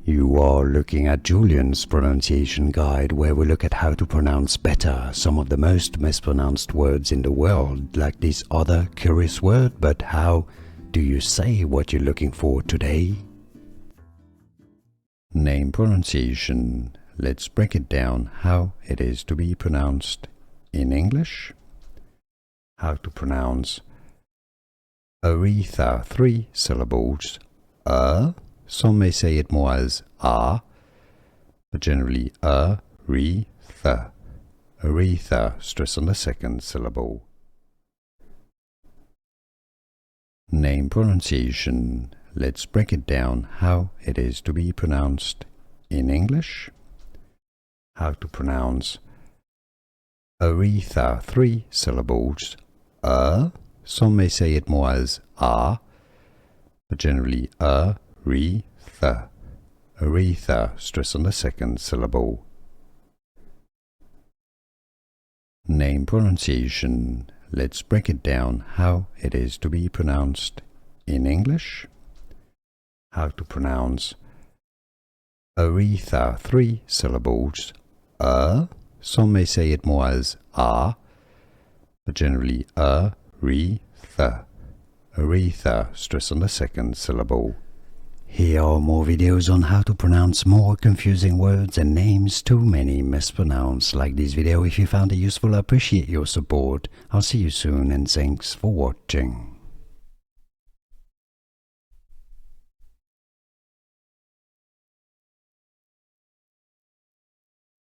You are looking at Julian's pronunciation guide, where we look at how to pronounce better some of the most mispronounced words in the world, like this other curious word. But how do you say what you're looking for today? Name pronunciation. Let's break it down how it is to be pronounced in English. How to pronounce Aretha, 3 syllables. Some may say it more as but generally Aretha. Aretha, stress on the second syllable. Name pronunciation. Let's break it down how it is to be pronounced in English. How to pronounce Aretha, 3 syllables. Some may say it more as but generally Aretha. Aretha, stress on the second syllable. Name pronunciation. Let's break it down how it is to be pronounced in English. How to pronounce Aretha, 3 syllables. Some may say it more as but generally Aretha. Aretha, stress on the second syllable. Here are more videos on how to pronounce more confusing words and names too many mispronounced. Like this video if you found it useful. I appreciate your support. I'll see you soon and thanks for watching.